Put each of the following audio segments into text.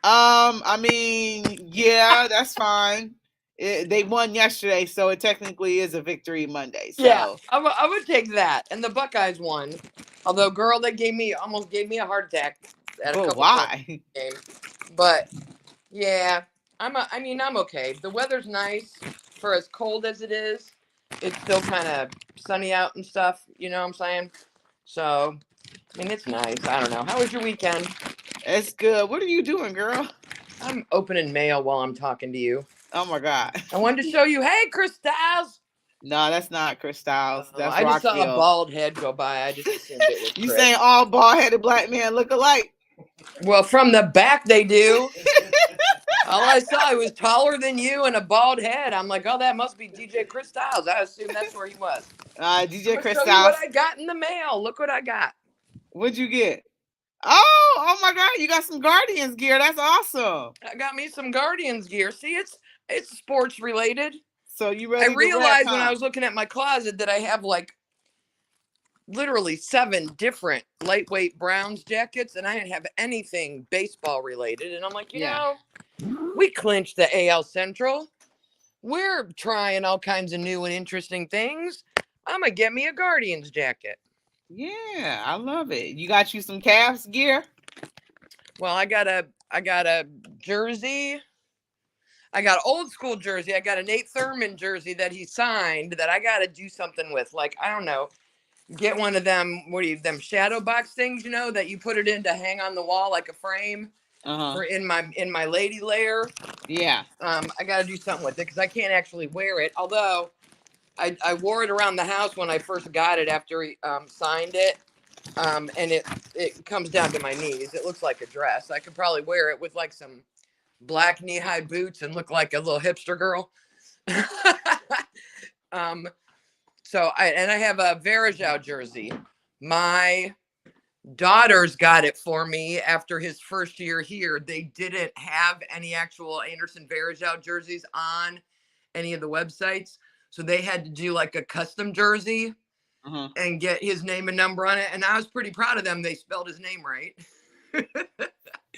I mean, yeah, that's fine. They won yesterday, so it technically is a victory Monday. Yeah, So, I would take that. And the Buckeyes won. Although, girl, they almost gave me a heart attack at a but couple points why? in the game. But yeah, I mean, I'm okay. The weather's nice for as cold as it is. It's still kind of sunny out and stuff. You know what I'm saying? So, I mean, it's nice. I don't know. How was your weekend? It's good. What are you doing, girl? I'm opening mail while I'm talking to you. Oh my God. I wanted to show you. Hey, Chris Styles. No, that's not Chris Styles. That's I just saw a Rockville. bald head go by. I just assumed it was You Chris. saying all bald-headed black men look alike? Well, from the back they do. All I saw, he was taller than you and a bald head. I'm like, oh, that must be DJ Chris Styles. I assume that's where he was. DJ I'll Chris show you what Styles. I got in the mail. Look what I got. What'd you get? Oh my God! You got some Guardians gear. That's awesome. I got me some Guardians gear. See, it's sports related. So you I ready to rap, realized when I huh? was looking at my closet that I have like literally 7 different lightweight Browns jackets, and I didn't have anything baseball related. And I'm like, you know, we clinched the AL Central. We're trying all kinds of new and interesting things. I'm gonna get me a Guardians jacket. Yeah, I love it. You got you some Cavs gear? Well, I got a jersey. I got an old school jersey. I got a Nate Thurman jersey that he signed that I got to do something with. Like, I don't know, get one of them, them shadow box things, you know, that you put it in to hang on the wall like a frame for in my lady layer. Yeah. I got to do something with it because I can't actually wear it. Although I wore it around the house when I first got it after he signed it. And it comes down to my knees. It looks like a dress. I could probably wear it with like some black knee-high boots and look like a little hipster girl. So I have a Verajao jersey. My daughters got it for me after his first year here. They didn't have any actual Anderson Verajao jerseys on any of the websites, so they had to do like a custom jersey and get his name and number on it. And I was pretty proud of them. They spelled his name right.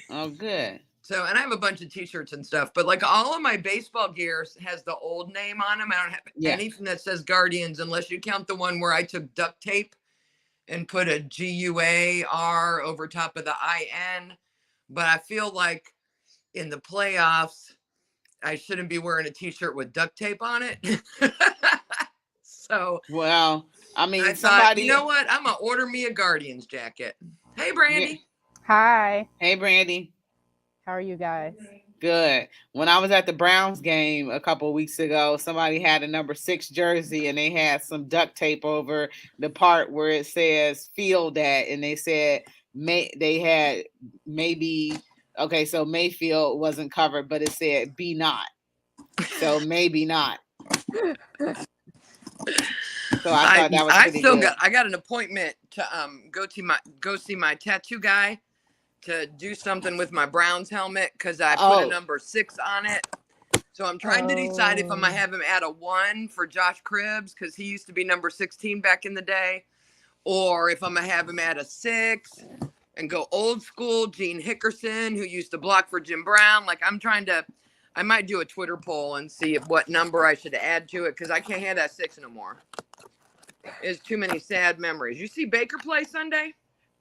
Oh, good. So, and I have a bunch of t-shirts and stuff, but like all of my baseball gear has the old name on them. I don't have anything that says Guardians unless you count the one where I took duct tape and put a GUAR over top of the IN. But I feel like in the playoffs, I shouldn't be wearing a t-shirt with duct tape on it. So, well, I mean, I thought, you know what? I'm going to order me a Guardians jacket. Hey, Brandy. Hi. Hey, Brandy. How are you guys? Good. When I was at the Browns game a couple of weeks ago, somebody had a number 6 jersey and they had some duct tape over the part where it says field at, and they said they had maybe okay, so Mayfield wasn't covered, but it said be not. So maybe not. So I thought that was pretty good. I got an appointment to go see my tattoo guy to do something with my Browns helmet because I put a number 6 on it. So I'm trying to decide if I'm gonna have him add a 1 for Josh Cribbs because he used to be number 16 back in the day, or if I'm gonna have him add a 6 and go old school Gene Hickerson, who used to block for Jim Brown. Like I might do a Twitter poll and see what number I should add to it because I can't have that 6 no more. It's too many sad memories. You see Baker play Sunday?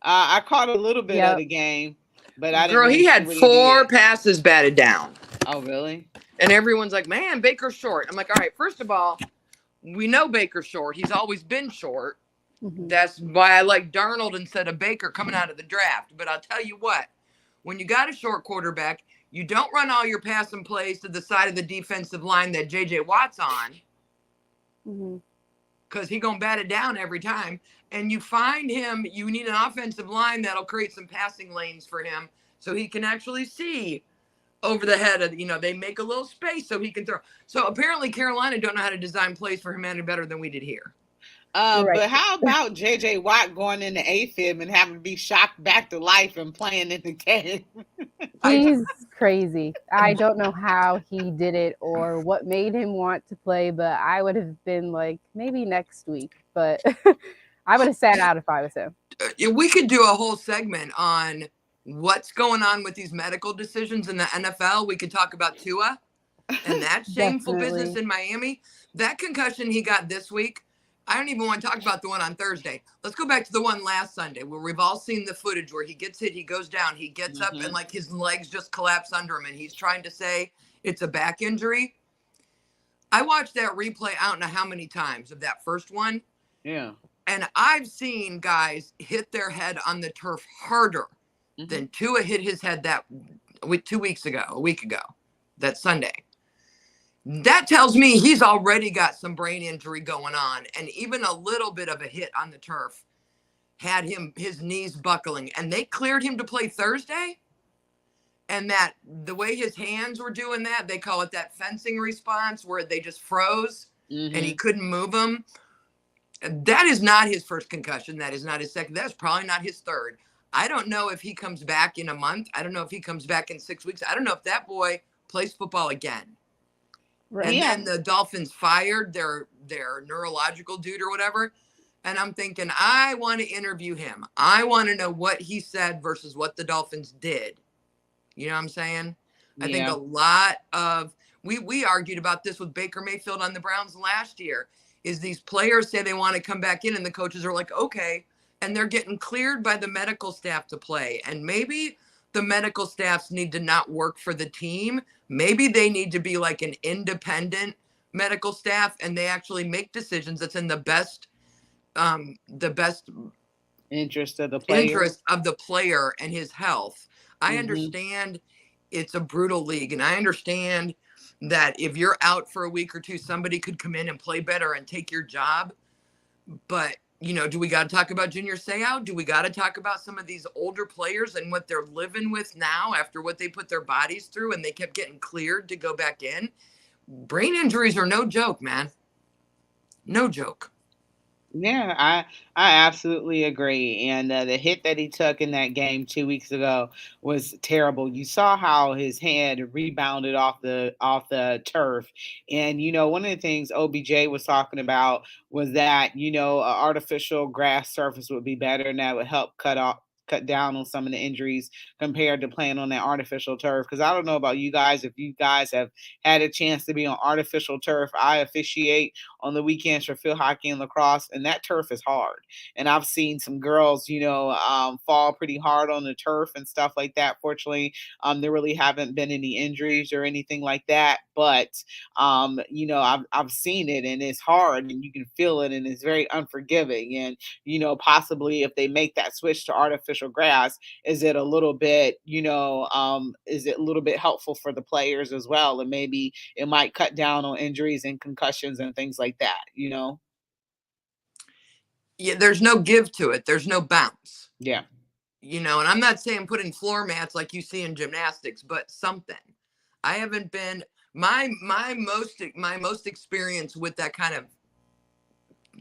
I caught a little bit of the game, but I didn't. Girl, he had 4 passes batted down. Oh, really? And everyone's like, man, Baker's short. I'm like, all right, first of all, we know Baker's short. He's always been short. Mm-hmm. That's why I like Darnold instead of Baker coming out of the draft. But I'll tell you what, when you got a short quarterback, you don't run all your passing plays to the side of the defensive line that J.J. Watt's on. Mm-hmm. Because he's going to bat it down every time. And you find him, you need an offensive line that'll create some passing lanes for him so he can actually see over the head of, they make a little space so he can throw. So apparently Carolina don't know how to design plays for him any better than we did here. Right. But how about J.J. Watt going into AFib and having to be shocked back to life and playing in the game? He's crazy. I don't know how he did it or what made him want to play, but I would have been like, maybe next week. But I would have sat out if I was him. We could do a whole segment on what's going on with these medical decisions in the NFL. We could talk about Tua and that shameful business in Miami. That concussion he got this week, I don't even want to talk about the one on Thursday. Let's go back to the one last Sunday where we've all seen the footage where he gets hit, he goes down, he gets up, and like his legs just collapse under him, and he's trying to say it's a back injury. I watched that replay, I don't know how many times of that first one. Yeah. And I've seen guys hit their head on the turf harder than Tua hit his head a week ago, that Sunday. That tells me he's already got some brain injury going on. And even a little bit of a hit on the turf had his knees buckling. And they cleared him to play Thursday. And that the way his hands were doing that, they call it that fencing response where they just froze and he couldn't move them. That is not his first concussion. That is not his second. That's probably not his third. I don't know if he comes back in a month. I don't know if he comes back in 6 weeks. I don't know if that boy plays football again. Right. And then the Dolphins fired their neurological dude or whatever. And I'm thinking, I want to interview him. I want to know what he said versus what the Dolphins did. You know what I'm saying? Yeah. I think a lot of we argued about this with Baker Mayfield on the Browns last year. Is these players say they want to come back in and the coaches are like, okay. And they're getting cleared by the medical staff to play. And maybe the medical staffs need to not work for the team. Maybe they need to be like an independent medical staff and they actually make decisions that's in the best interest of the player and his health. I understand it's a brutal league, and I understand that if you're out for a week or two, somebody could come in and play better and take your job. But, you know, do we got to talk about Junior Seau? Do we got to talk about some of these older players and what they're living with now after what they put their bodies through and they kept getting cleared to go back in? Brain injuries are no joke, man. No joke. Yeah, I absolutely agree. And the hit that he took in that game 2 weeks ago was terrible. You saw how his hand rebounded off the turf. And you know, one of the things OBJ was talking about was that, you know, an artificial grass surface would be better and that would help cut down on some of the injuries compared to playing on that artificial turf. Because I don't know about you guys, if you guys have had a chance to be on artificial turf. I officiate on the weekends for field hockey and lacrosse, and that turf is hard. And I've seen some girls, you know, fall pretty hard on the turf and stuff like that. Fortunately, there really haven't been any injuries or anything like that. But you know, I've seen it, and it's hard, and you can feel it, and it's very unforgiving. And you know, possibly if they make that switch to artificial grass, is it a little bit, you know, is it a little bit helpful for the players as well? And maybe it might cut down on injuries and concussions and things like that, you know? Yeah, there's no give to it. There's no bounce. Yeah. You know, and I'm not saying put in floor mats like you see in gymnastics, but something. I haven't been my most experience with that kind of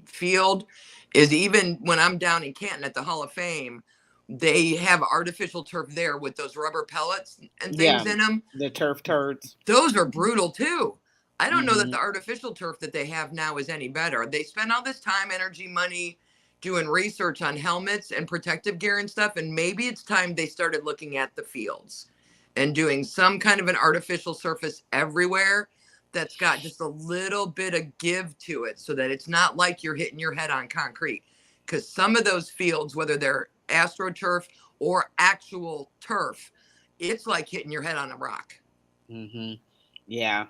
field is even when I'm down in Canton at the Hall of Fame, they have artificial turf there with those rubber pellets and things in them. The turf turds. Those are brutal too. I don't know that the artificial turf that they have now is any better. They spend all this time, energy, money doing research on helmets and protective gear and stuff. And maybe it's time they started looking at the fields and doing some kind of an artificial surface everywhere that's got just a little bit of give to it so that it's not like you're hitting your head on concrete. Because some of those fields, whether they're AstroTurf or actual turf, it's like hitting your head on a rock. Yeah.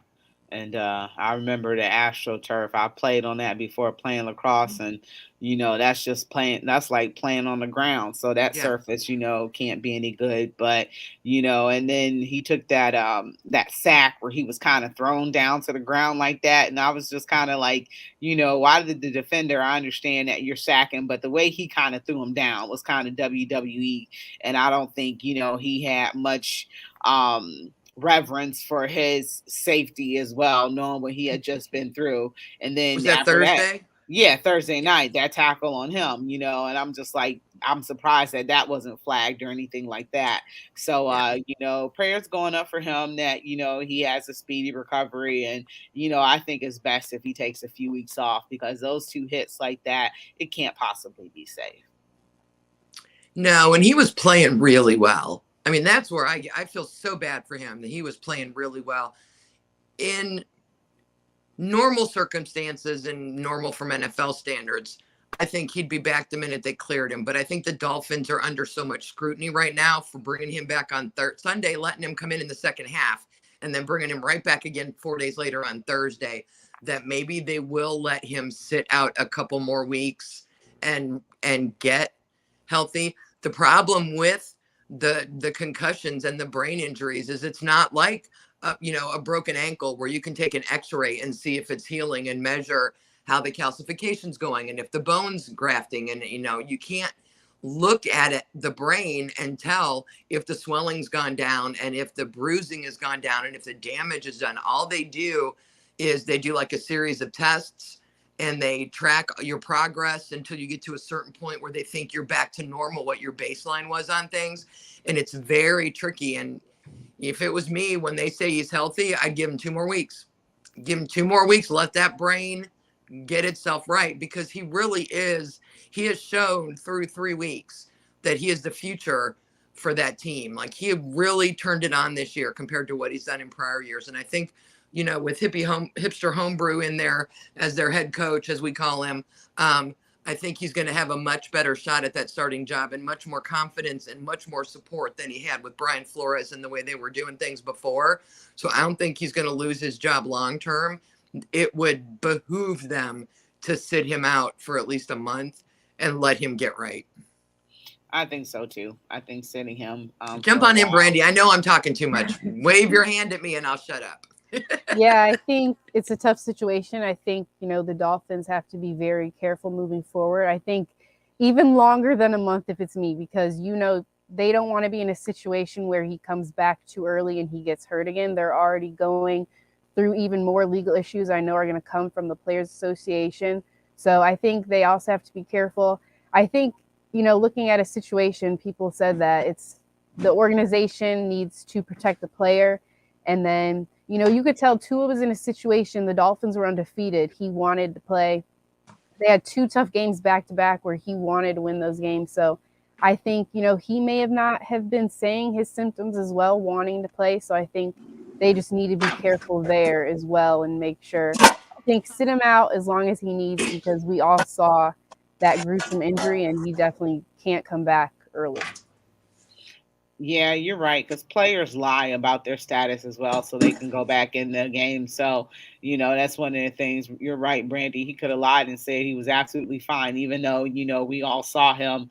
And I remember the AstroTurf. I played on that before playing lacrosse, and you know, that's like playing on the ground. So that surface, you know, can't be any good. But you know, and then he took that sack where he was kind of thrown down to the ground like that, and I was just kind of like, you know, why did the defender? I understand that you're sacking, but the way he kind of threw him down was kind of WWE, and I don't think, you know, he had much reverence for his safety as well, knowing what he had just been through. And then was that Thursday? Thursday night, that tackle on him, you know, and I'm just like, I'm surprised that wasn't flagged or anything like that. So, you know, prayers going up for him that, you know, he has a speedy recovery. And, you know, I think it's best if he takes a few weeks off, because those two hits like that, it can't possibly be safe. No, and he was playing really well. I mean, that's where I feel so bad for him, that he was playing really well. In normal circumstances and normal from NFL standards, I think he'd be back the minute they cleared him. But I think the Dolphins are under so much scrutiny right now for bringing him back on Sunday, letting him come in the second half, and then bringing him right back again 4 days later on Thursday, that maybe they will let him sit out a couple more weeks and get healthy. The problem with the concussions and the brain injuries is it's not like a broken ankle where you can take an x-ray and see if it's healing and measure how the calcification's going and if the bone's grafting. And you can't look at it, the brain, and tell if the swelling's gone down and if the bruising has gone down and if the damage is done. All they do is they do like a series of tests and they track your progress until you get to a certain point where they think you're back to normal, what your baseline was on things. And it's very tricky. And if it was me, when they say he's healthy, I'd give him 2 more weeks. Give him 2 more weeks. Let that brain get itself right, because he really is. He has shown through 3 weeks that he is the future for that team. Like, he really turned it on this year compared to what he's done in prior years. And I think, with hipster homebrew in there as their head coach, as we call him, I think he's going to have a much better shot at that starting job and much more confidence and much more support than he had with Brian Flores and the way they were doing things before. So I don't think he's going to lose his job long term. It would behoove them to sit him out for at least a month and let him get right. I think so too. I think sitting him. Jump on in, Brandy. I know I'm talking too much. Wave your hand at me and I'll shut up. Yeah, I think it's a tough situation. I think, the Dolphins have to be very careful moving forward. I think even longer than a month if it's me, because, they don't want to be in a situation where he comes back too early and he gets hurt again. They're already going through even more legal issues I know are going to come from the Players Association. So I think they also have to be careful. I think, looking at a situation, people said that it's the organization needs to protect the player. And then, you could tell Tua was in a situation, the Dolphins were undefeated. He wanted to play. They had 2 tough games back to back where he wanted to win those games. So I think, he may have not have been saying his symptoms as well, wanting to play. So I think they just need to be careful there as well and make sure. I think sit him out as long as he needs, because we all saw that gruesome injury and he definitely can't come back early. Yeah, you're right, because players lie about their status as well so they can go back in the game. So, that's one of the things. You're right, Brandy. He could have lied and said he was absolutely fine, even though, we all saw him,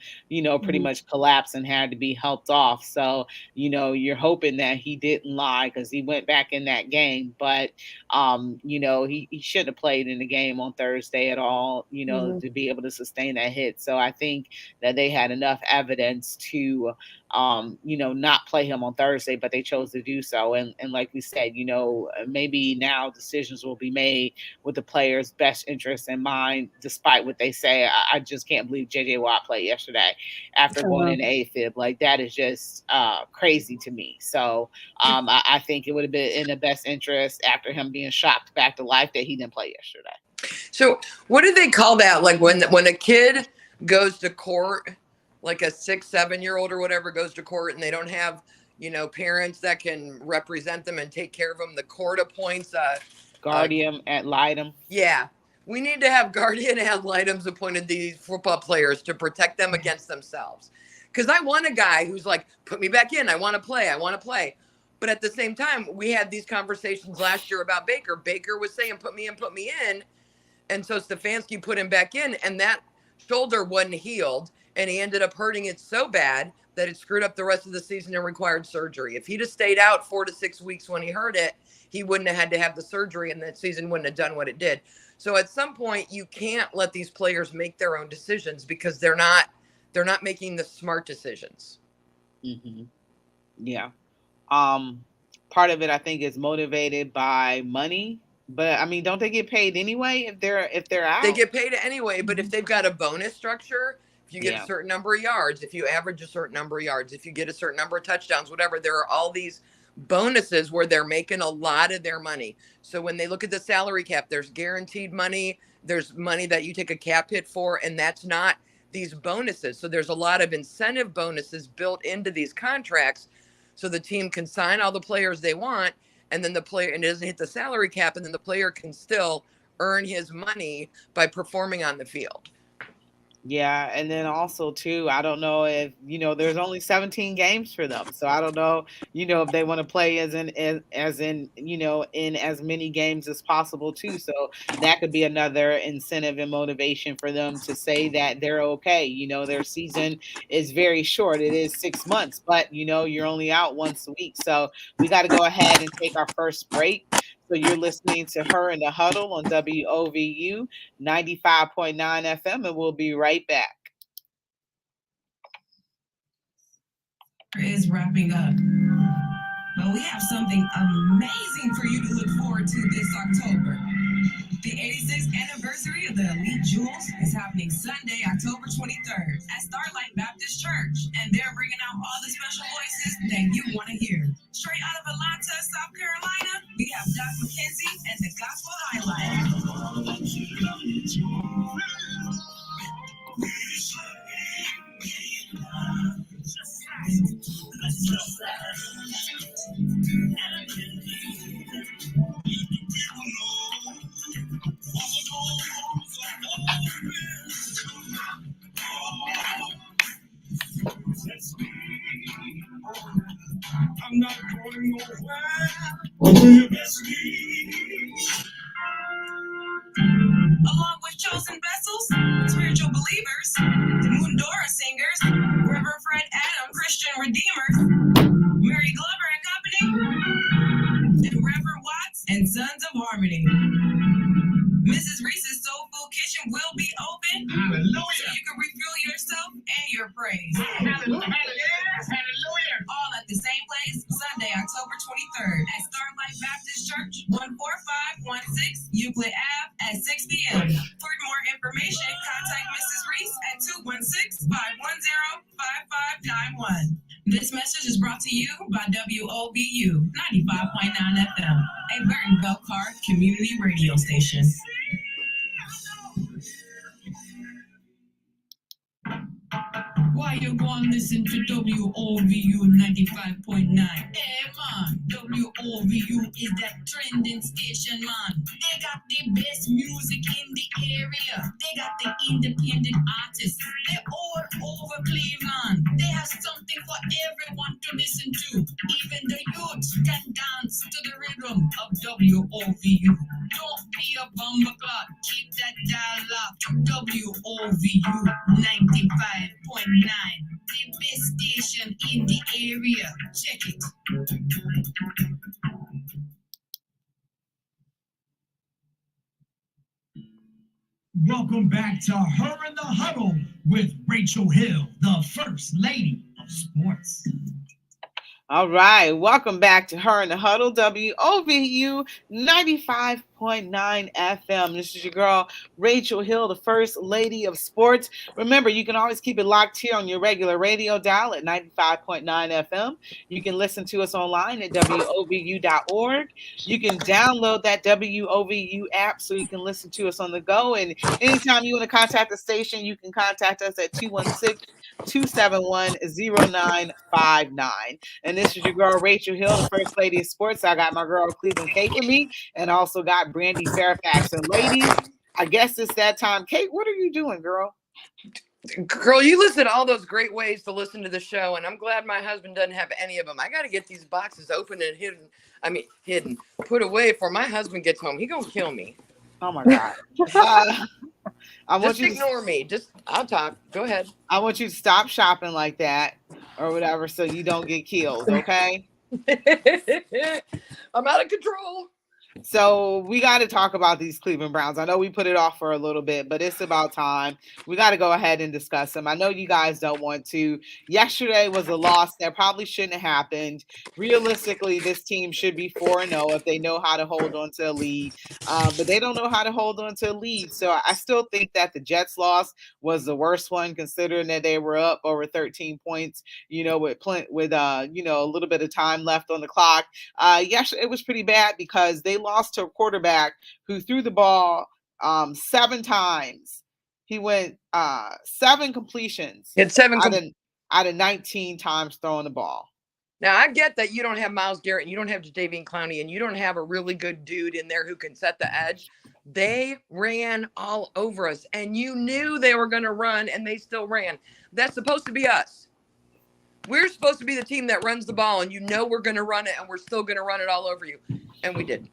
pretty much collapse and had to be helped off. So, you're hoping that he didn't lie because he went back in that game. But, he shouldn't have played in the game on Thursday at all, to be able to sustain that hit. So I think that they had enough evidence to not play him on Thursday, but they chose to do so. And like we said, maybe now decisions will be made with the players' best interest in mind, despite what they say. I just can't believe JJ Watt played yesterday after going in AFib. Like, that is just crazy to me. So I think it would have been in the best interest, after him being shocked back to life, that he didn't play yesterday. So what do they call that? Like when a kid goes to court, like a 6-7-year-old or whatever goes to court and they don't have, parents that can represent them and take care of them. The court appoints guardian ad litem. Yeah. We need to have guardian ad litems appointed to these football players to protect them against themselves. Because I want a guy who's like, put me back in. I want to play. But at the same time, we had these conversations last year about Baker. Baker was saying, put me in. And so Stefanski put him back in, and that shoulder wasn't healed. And he ended up hurting it so bad that it screwed up the rest of the season and required surgery. If he'd have stayed out 4 to 6 weeks when he hurt it, he wouldn't have had to have the surgery, and that season wouldn't have done what it did. So at some point, you can't let these players make their own decisions because they're not making the smart decisions. Mm-hmm. Yeah. Part of it, I think, is motivated by money. But I mean, don't they get paid anyway if they're out? They get paid anyway, but if they've got a bonus structure, if you get a certain number of yards, if you average a certain number of yards, if you get a certain number of touchdowns, whatever, there are all these bonuses where they're making a lot of their money. So when they look at the salary cap, there's guaranteed money, there's money that you take a cap hit for, and that's not these bonuses. So there's a lot of incentive bonuses built into these contracts so the team can sign all the players they want, and then the player, and it doesn't hit the salary cap, and then the player can still earn his money by performing on the field. Yeah, and then also too, I don't know if there's only 17 games for them, so I don't know if they want to play as in in as many games as possible too. So that could be another incentive and motivation for them to say that they're okay. Their season is very short; it is 6 months, but you're only out once a week. So we got to go ahead and take our first break. So you're listening to Her in the Huddle on WOVU 95.9 FM, and we'll be right back. Is wrapping up, but we have something amazing for you to look forward to this October. The 86th anniversary of the Elite Jewels is happening Sunday, October 23rd at Starlight Baptist Church, and they're bringing out all the special voices that you want to hear. Straight out of Atlanta, South Carolina, we have Doc McKenzie and the Gospel Highlight. I'm not going nowhere until you bless me. Along with chosen vessels, spiritual believers, the Mundora singers, Reverend Fred Adam, Christian Redeemer, Mary Glover and Company, and Reverend Watts and Sons of Harmony. Mrs. Reese's Soul Food Kitchen will be open. Hallelujah. So you can refuel yourself and your praise. Hallelujah. Hallelujah. All at the same place, Sunday, October 23rd at Starlight Baptist Church, 14516 Euclid Ave at 6 p.m. For more information, contact Mrs. Reese at 216-510-5591. This message is brought to you by WOVU 95.9 FM, a Burton Belcar community radio station. Why you gonna listen to WOVU 95.9? Hey man, WOVU is that trending station, man. They got the best music in the area. They got the independent artists. They're all over Cleveland. They have something for everyone to listen to. Even the youth can dance to the rhythm of WOVU. Don't be a bumper clock. Keep that dial up to WOVU 95.9. The best station in the area. Check it. Welcome back to Her in the Huddle with Rachel Hill, the First Lady of Sports. All right, welcome back to Her in the Huddle, WOVU 95.9 FM. This is your girl, Rachel Hill, the First Lady of Sports. Remember, you can always keep it locked here on your regular radio dial at 95.9 FM. You can listen to us online at WOVU.org. You can download that WOVU app so you can listen to us on the go. And anytime you want to contact the station, you can contact us at 216-271-0959. And this is your girl, Rachel Hill, the First Lady of Sports. I got my girl, Cleveland Kate, with me, and also got Brandy Fairfax. And ladies, I guess it's that time. Kate, what are you doing, girl? Girl, you listed all those great ways to listen to the show, and I'm glad my husband doesn't have any of them. I got to get these boxes open and hidden, put away before my husband gets home. He gonna kill me. Oh my God. I want Just you ignore me. I'll talk. Go ahead. I want you to stop shopping like that or whatever so you don't get killed, okay? I'm out of control. So we got to talk about these Cleveland Browns. I know we put it off for a little bit, but it's about time. We got to go ahead and discuss them. I know you guys don't want to. Yesterday was a loss that probably shouldn't have happened. Realistically, this team should be 4-0 if they know how to hold on to a lead, but they don't know how to hold on to a lead. So I still think that the Jets loss was the worst one, considering that they were up over 13 points, with a little bit of time left on the clock. Yes, it was pretty bad because they lost to a quarterback who threw the ball 7 times. He went 7 completions. It's 7 out of 19 times throwing the ball. Now, I get that you don't have Myles Garrett and you don't have Jadeveon Clowney and you don't have a really good dude in there who can set the edge. They ran all over us, and you knew they were going to run, and they still ran. That's supposed to be us. We're supposed to be the team that runs the ball, and you know we're going to run it, and we're still going to run it all over you. And we did.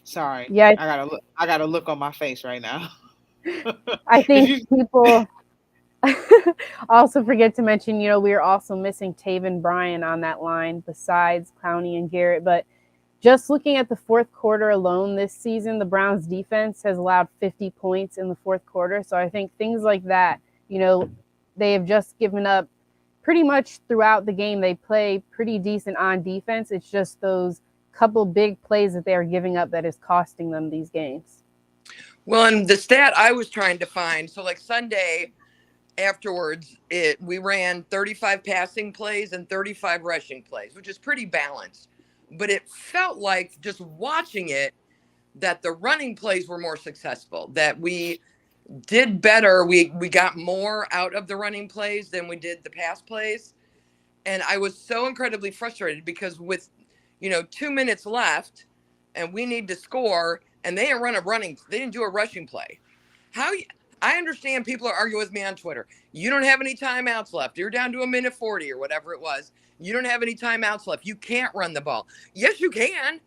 Sorry. Yeah. I gotta look on my face right now. I think people also forget to mention, you know, we are also missing Taven Bryan on that line besides Clowney and Garrett. But just looking at the fourth quarter alone this season, the Browns defense has allowed 50 points in the fourth quarter. So I think things like that, you know, they have just given up pretty much throughout the game. They play pretty decent on defense. It's just those couple big plays that they are giving up that is costing them these games. Well, and the stat I was trying to find, so like Sunday afterwards, we ran 35 passing plays and 35 rushing plays, which is pretty balanced. But it felt like, just watching it, that the running plays were more successful, that we did better. We got more out of the running plays than we did the pass plays. And I was so incredibly frustrated because with, 2 minutes left and we need to score, and they didn't do a rushing play. I understand people are arguing with me on Twitter. You don't have any timeouts left. You're down to a minute 40 or whatever it was. You don't have any timeouts left. You can't run the ball. Yes, you can.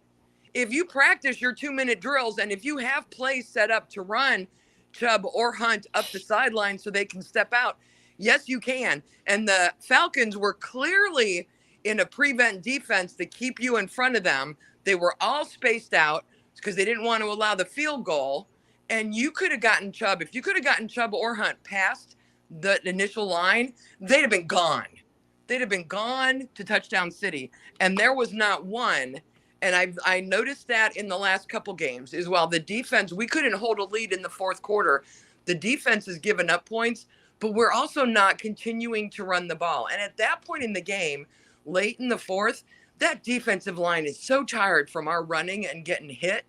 If you practice your 2-minute drills, and if you have plays set up to run Chubb or Hunt up the sideline so they can step out, yes, you can. And the Falcons were clearly in a prevent defense to keep you in front of them. They were all spaced out because they didn't want to allow the field goal. And you could have gotten Chubb. If you could have gotten Chubb or Hunt past the initial line, they'd have been gone. They'd have been gone to Touchdown City. And there was not one. And I noticed that in the last couple games as well. The defense, we couldn't hold a lead in the fourth quarter. The defense has given up points, but we're also not continuing to run the ball. And at that point in the game, late in the fourth, that defensive line is so tired from our running and getting hit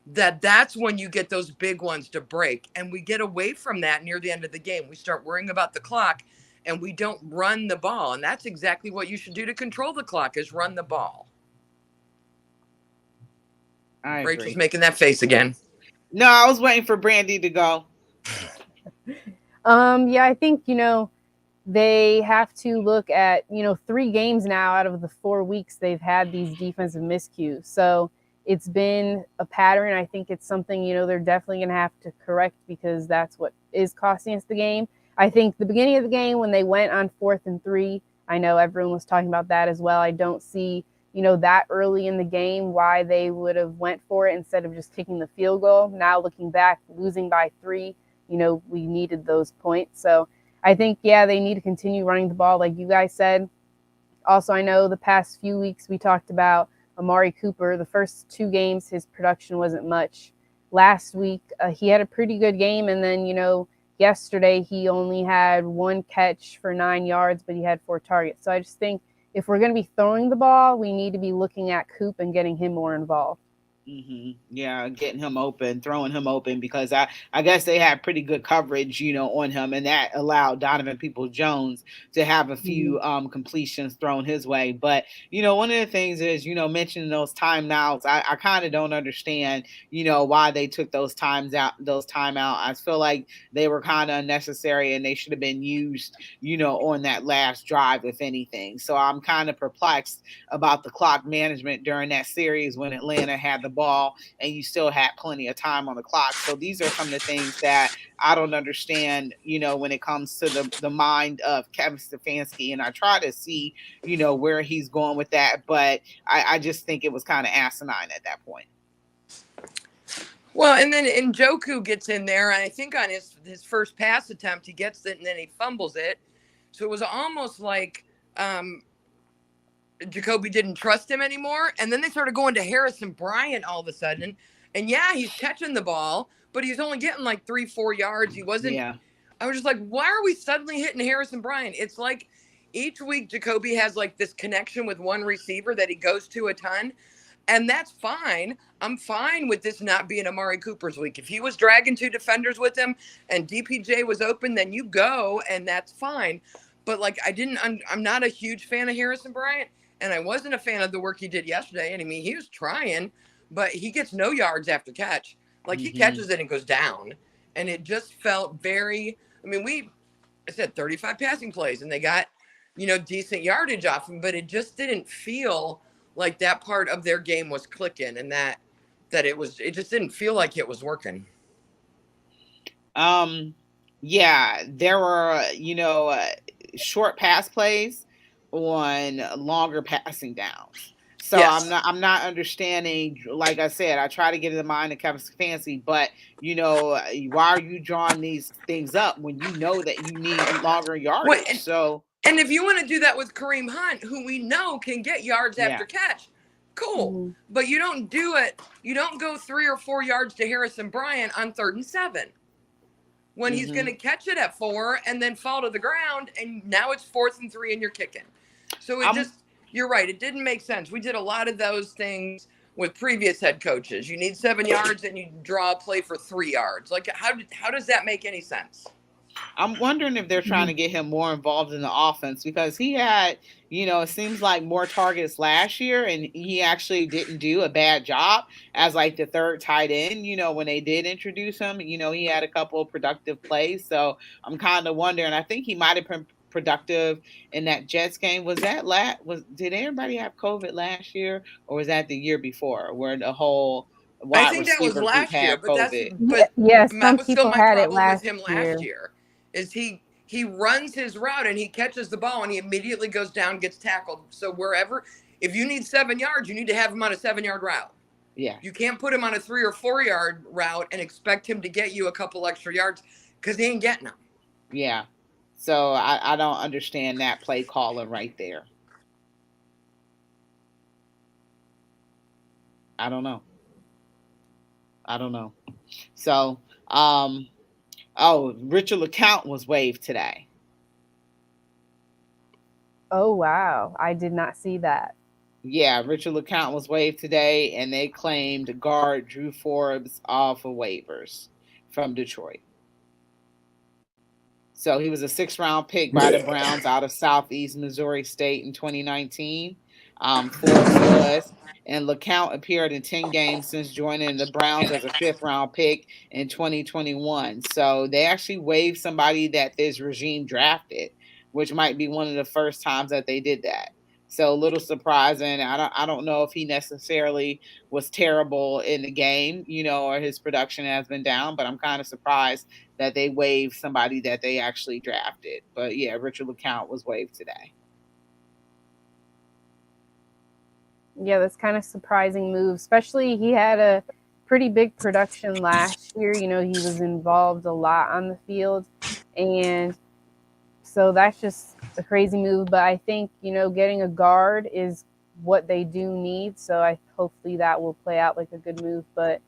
that's when you get those big ones to break. And we get away from that near the end of the game. We start worrying about the clock, and we don't run the ball. And that's exactly what you should do to control the clock, is run the ball. Rachel's making that face again. No, I was waiting for Brandy to go. Yeah, I think, they have to look at, 3 games now out of the 4 weeks they've had these defensive miscues. So it's been a pattern. I think it's something, they're definitely going to have to correct, because that's what is costing us the game. I think the beginning of the game when they went on 4th and 3, I know everyone was talking about that as well. I don't see, that early in the game why they would have went for it instead of just kicking the field goal. Now looking back, losing by 3, we needed those points. So I think, they need to continue running the ball like you guys said. Also, I know the past few weeks we talked about Amari Cooper. The first 2 games, his production wasn't much. Last week, he had a pretty good game. And then, yesterday he only had 1 catch for 9 yards, but he had 4 targets. So I just think if we're going to be throwing the ball, we need to be looking at Coop and getting him more involved. Mm-hmm. Yeah, getting him open, throwing him open, because I guess they had pretty good coverage, on him, and that allowed Donovan Peoples-Jones to have a few completions thrown his way. But one of the things is, mentioning those timeouts, I kind of don't understand, why they took those timeout. I feel like they were kind of unnecessary, and they should have been used, on that last drive, if anything. So I'm kind of perplexed about the clock management during that series when Atlanta had the ball and you still had plenty of time on the clock. So these are some of the things that I don't understand, when it comes to the mind of Kevin Stefanski. And I try to see, where he's going with that. But I just think it was kind of asinine at that point. Well, and then Njoku gets in there, and I think on his first pass attempt, he gets it and then he fumbles it. So it was almost like Jacoby didn't trust him anymore. And then they started going to Harrison Bryant all of a sudden. And he's catching the ball, but he's only getting like 3-4 yards. He wasn't. Yeah. I was just like, why are we suddenly hitting Harrison Bryant? It's like each week Jacoby has like this connection with one receiver that he goes to a ton. And that's fine. I'm fine with this not being Amari Cooper's week. If he was dragging 2 defenders with him and DPJ was open, then you go, and that's fine. But like, I'm not a huge fan of Harrison Bryant, and I wasn't a fan of the work he did yesterday. And I mean, he was trying, but he gets no yards after catch. Like, he catches it and goes down. And it just felt very, I mean, I said 35 passing plays, and they got, decent yardage off him, but it just didn't feel like that part of their game was clicking, and that it just didn't feel like it was working. Yeah, there were, short pass plays on longer passing downs. So Yes. I'm not understanding. Like I said, I try to get in the mind of Kevin Stefanski, but why are you drawing these things up when you know that you need longer yardage? And if you want to do that with Kareem Hunt, who we know can get yards after catch, cool. Mm-hmm. But you don't do it. You don't go 3 or 4 yards to Harrison Bryant on 3rd and 7 when he's going to catch it at 4 and then fall to the ground, and now it's 4th and 3 and you're kicking. So you're right. It didn't make sense. We did a lot of those things with previous head coaches. You need 7 yards and you draw a play for 3 yards. Like, how does that make any sense? I'm wondering if they're trying to get him more involved in the offense, because he had, it seems like more targets last year, and he actually didn't do a bad job as like the 3rd tight end, when they did introduce him. He had a couple of productive plays. So I'm kind of wondering, I think he might have been productive in that Jets game. Did everybody have COVID last year, or was that the year before where the whole wide I think that was receiver last group year, had but COVID? Yes, that some was still people my had it problem with him last last year. Is he runs his route and he catches the ball and he immediately goes down, gets tackled. So if you need 7 yards, you need to have him on a 7-yard route. Yeah. You can't put him on a 3 or 4 yard route and expect him to get you a couple extra yards, because he ain't getting them. Yeah. So I don't understand that play calling right there. I don't know. So, Richard LeCount was waived today. Oh, wow. I did not see that. Yeah, Richard LeCount was waived today, and they claimed guard Drew Forbes off of waivers from Detroit. So he was a 6th-round pick by the Browns out of Southeast Missouri State in 2019. Forbes was. And LeCount appeared in 10 games since joining the Browns as a 5th-round pick in 2021. So they actually waived somebody that this regime drafted, which might be one of the first times that they did that. So a little surprising. I don't know if he necessarily was terrible in the game, or his production has been down, but I'm kind of surprised that they waived somebody that they actually drafted. But yeah, Richard LeCount was waived today. Yeah, that's kind of surprising move, especially he had a pretty big production last year. He was involved a lot on the field, and so that's just a crazy move. But I think, getting a guard is what they do need, so hopefully that will play out like a good move. But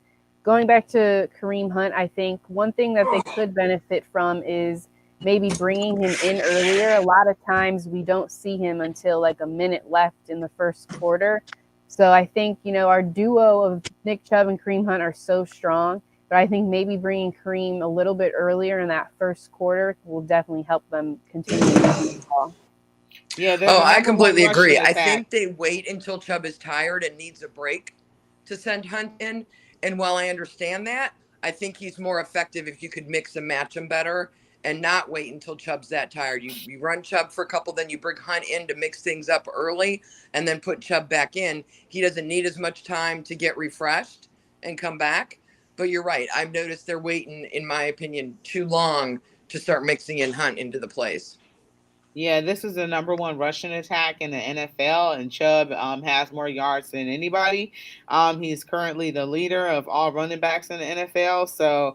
going back to Kareem Hunt, I think one thing that they could benefit from is maybe bringing him in earlier. A lot of times we don't see him until like a minute left in the first quarter. So I think, our duo of Nick Chubb and Kareem Hunt are so strong, but I think maybe bringing Kareem a little bit earlier in that first quarter will definitely help them continue to move the ball. Yeah. I completely agree. I think they wait until Chubb is tired and needs a break to send Hunt in. And while I understand that, I think he's more effective if you could mix and match him better and not wait until Chubb's that tired. You run Chubb for a couple, then you bring Hunt in to mix things up early and then put Chubb back in. He doesn't need as much time to get refreshed and come back. But you're right. I've noticed they're waiting, in my opinion, too long to start mixing in Hunt into the plays. Yeah, this is the number 1 rushing attack in the NFL, and Chubb has more yards than anybody. He's currently the leader of all running backs in the NFL. So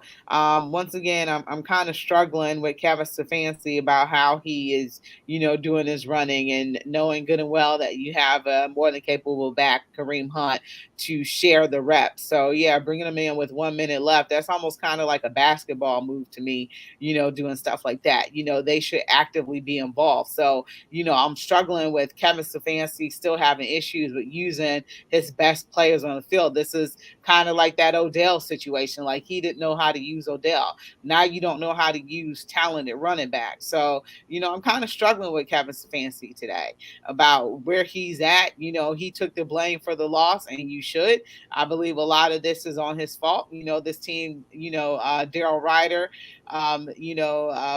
once again, I'm kind of struggling with Kevin Stefanski about how he is, doing his running, and knowing good and well that you have a more than capable back, Kareem Hunt, to share the reps. So yeah, bringing him in with 1 minute left, that's almost kind of like a basketball move to me, doing stuff like that. They should actively be involved. ball. So, I'm struggling with Kevin Stefanski still having issues with using his best players on the field. This is kind of like that Odell situation. Like, he didn't know how to use Odell. Now you don't know how to use talented running back. So, I'm kind of struggling with Kevin Stefanski today about where he's at. He took the blame for the loss, and you should. I believe a lot of this is on his fault. This team, Daryl Ryder,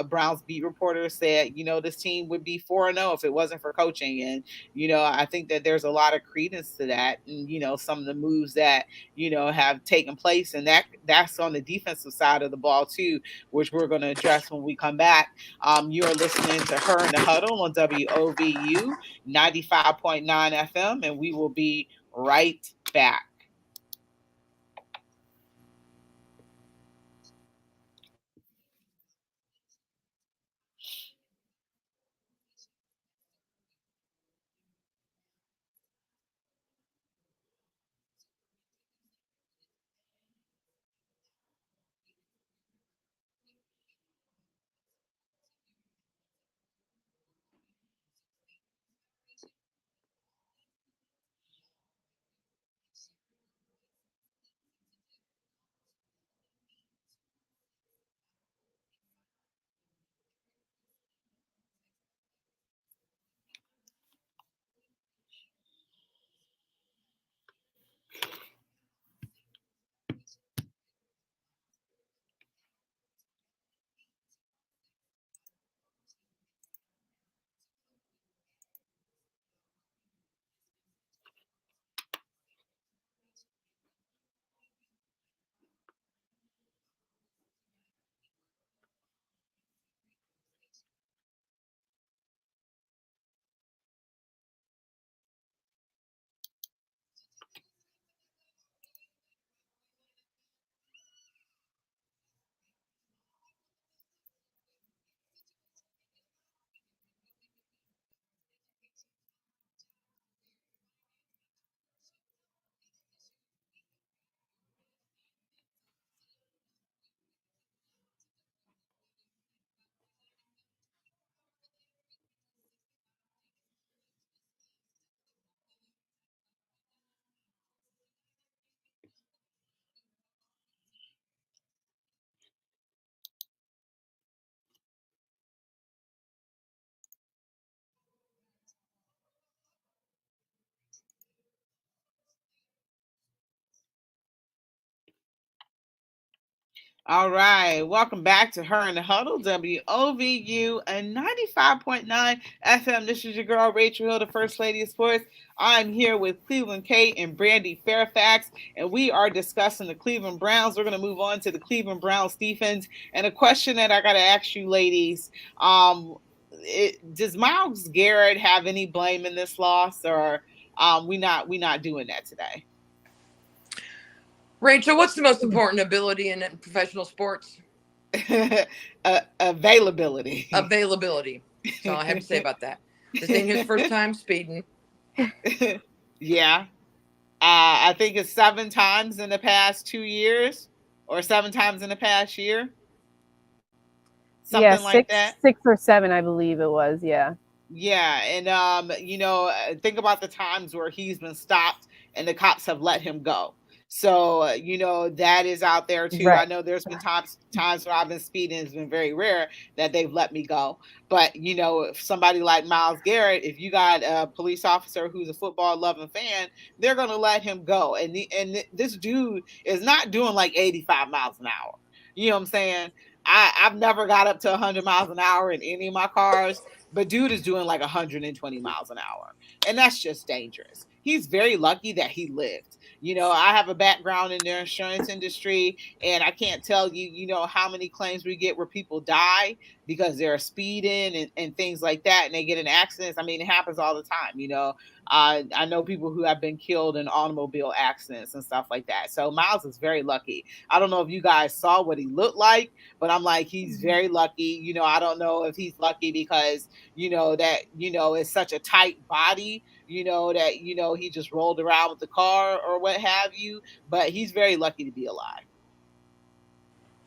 Browns beat reporter said, this team would be 4-0 if it wasn't for coaching. And, I think that there's a lot of credence to that. And, some of the moves that, have taken place. And that's on the defensive side of the ball too, which we're going to address when we come back. You're listening to Her in the Huddle on WOVU 95.9 FM, and we will be right back. All right. Welcome back to Her in the Huddle, WOVU and 95.9 FM. This is your girl, Rachel Hill, the First Lady of Sports. I'm here with Cleveland Kate and Brandy Fairfax, and we are discussing the Cleveland Browns. We're going to move on to the Cleveland Browns defense. And a question that I got to ask you, ladies, does Myles Garrett have any blame in this loss, or we not doing that today? Rachel, what's the most important ability in professional sports? Availability. Availability. That's all I have to say about that. This ain't his first time speeding. Yeah. I think it's 7 times in the past 2 years, or 7 times in the past year. Something like that. 6 or 7, I believe it was. Yeah. Yeah. And, think about the times where he's been stopped and the cops have let him go. So, that is out there too. Right. I know there's been times where I've been speeding. It's been very rare that they've let me go. But, if somebody like Myles Garrett, if you got a police officer who's a football loving fan, they're going to let him go. And this dude is not doing like 85 miles an hour. You know what I'm saying? I've never got up to 100 miles an hour in any of my cars, but dude is doing like 120 miles an hour. And that's just dangerous. He's very lucky that he lived. I have a background in the insurance industry, and I can't tell you, how many claims we get where people die because they're speeding and things like that, and they get in accidents. I mean, it happens all the time. I know people who have been killed in automobile accidents and stuff like that. So Myles is very lucky. I don't know if you guys saw what he looked like, but I'm like, he's very lucky. I don't know if he's lucky because, that, it's such a tight body, that, he just rolled around with the car or what have you, but he's very lucky to be alive.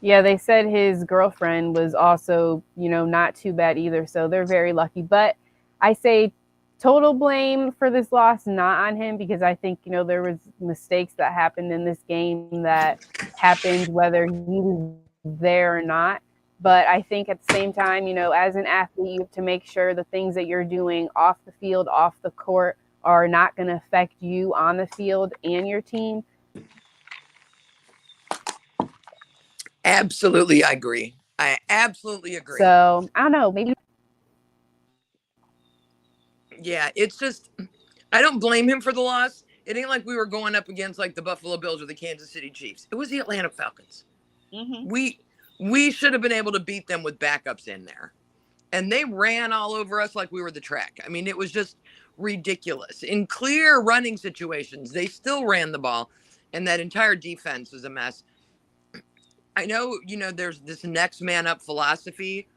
Yeah, they said his girlfriend was also, not too bad either. So they're very lucky. But I say total blame for this loss, not on him, because I think, there was mistakes that happened in this game that happened whether he was there or not. But I think at the same time, as an athlete, you have to make sure the things that you're doing off the field, off the court, are not going to affect you on the field and your team. Absolutely, I agree. I absolutely agree. So I don't know, maybe. Yeah, it's just, I don't blame him for the loss. It ain't like we were going up against like the Buffalo Bills or the Kansas City Chiefs. It was the Atlanta Falcons. Mm-hmm. We should have been able to beat them with backups in there. And they ran all over us like we were the track. I mean, it was just ridiculous. In clear running situations, they still ran the ball, and that entire defense was a mess. I know, there's this next man up philosophy.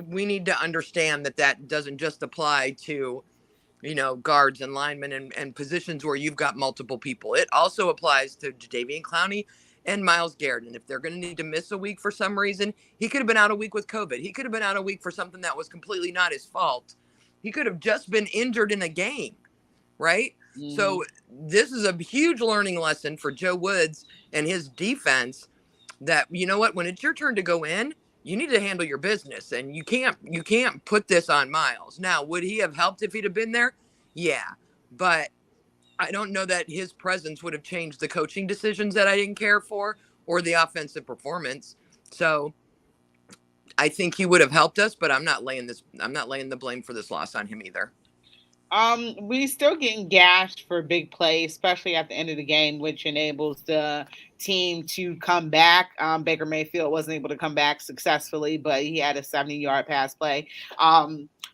We need to understand that doesn't just apply to, guards and linemen and positions where you've got multiple people. It also applies to Jadeveon Clowney and Myles Garrett. And if they're going to need to miss a week for some reason, he could have been out a week with COVID. He could have been out a week for something that was completely not his fault. He could have just been injured in a game, right? Mm-hmm. So this is a huge learning lesson for Joe Woods and his defense that, when it's your turn to go in, you need to handle your business, and you can't put this on Myles. Now, would he have helped if he'd have been there? Yeah, but I don't know that his presence would have changed the coaching decisions that I didn't care for or the offensive performance. So I think he would have helped us, but I'm not laying the blame for this loss on him either. We still getting gashed for big plays, especially at the end of the game, which enables the team to come back. Baker Mayfield wasn't able to come back successfully, but he had a 70-yard pass play.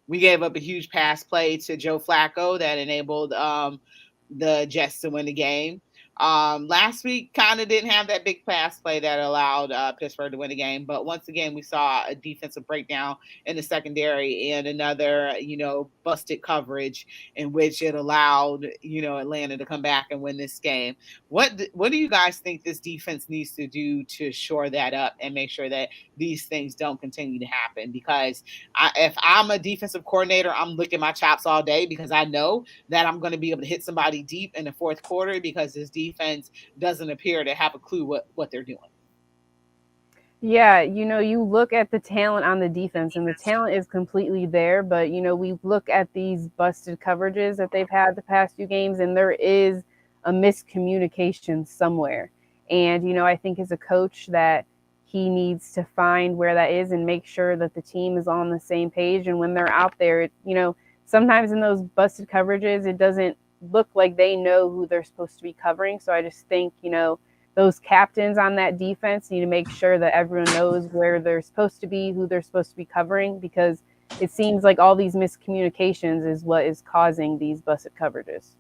We gave up a huge pass play to Joe Flacco that enabled the Jets to win the game. Last week kind of didn't have that big pass play that allowed Pittsburgh to win the game. But once again, we saw a defensive breakdown in the secondary and another, busted coverage in which it allowed, Atlanta to come back and win this game. What do you guys think this defense needs to do to shore that up and make sure that these things don't continue to happen? Because if I'm a defensive coordinator, I'm licking my chops all day because I know that I'm going to be able to hit somebody deep in the fourth quarter because this defense doesn't appear to have a clue what they're doing. Yeah, you look at the talent on the defense, and the talent is completely there. But, we look at these busted coverages that they've had the past few games, and there is a miscommunication somewhere. And, I think as a coach that he needs to find where that is and make sure that the team is on the same page. And when they're out there, sometimes in those busted coverages, it doesn't look like they know who they're supposed to be covering. So I just think, those captains on that defense need to make sure that everyone knows where they're supposed to be, who they're supposed to be covering, because it seems like all these miscommunications is what is causing these busted coverages.